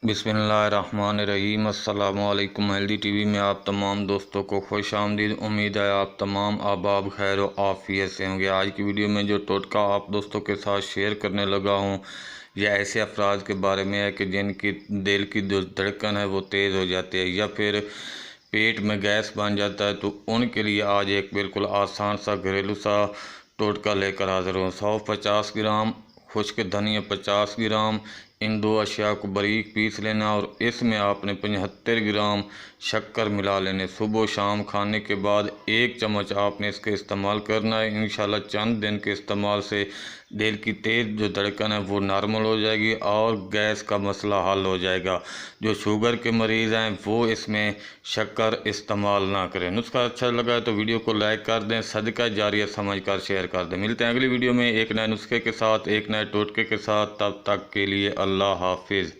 बिस्मिल्लाहिर्रहमानिर्रहीम। अस्सलामुअलैकुम। Healthy TV में आप तमाम दोस्तों को खुश आमदीद। उम्मीद है आप तमाम आबाब खैर व आफ़ियत से होंगे। आज की वीडियो में जो टोटका आप दोस्तों के साथ शेयर करने लगा हूँ यह ऐसे अफराद के बारे में है कि जिनकी दिल की जो धड़कन है वो तेज़ हो जाती है या फिर पेट में गैस बन जाता है, तो उनके लिए आज एक बिल्कुल आसान सा घरेलू सा टोटका लेकर हाजिर हूँ। 150 ग्राम खुश्क धनिया, 50 ग्राम, इन दो अशिया को बारीक पीस लेना और इसमें आपने 75 ग्राम शक्कर मिला लेने। सुबह शाम खाने के बाद 1 चम्मच आपने इसके इस्तेमाल करना है। इंशाल्लाह चंद दिन के इस्तेमाल से दिल की तेज़ जो धड़कन है वो नॉर्मल हो जाएगी और गैस का मसला हल हो जाएगा। जो शुगर के मरीज़ हैं वो इसमें शक्कर इस्तेमाल ना करें। नुस्खा अच्छा लगा है तो वीडियो को लाइक कर दें, सदका जारिया समझ कर शेयर कर दें। मिलते हैं अगली वीडियो में एक नए नुस्खे के साथ, एक नए टोटके के साथ। तब तक के लिए अल्लाह हाफिज़।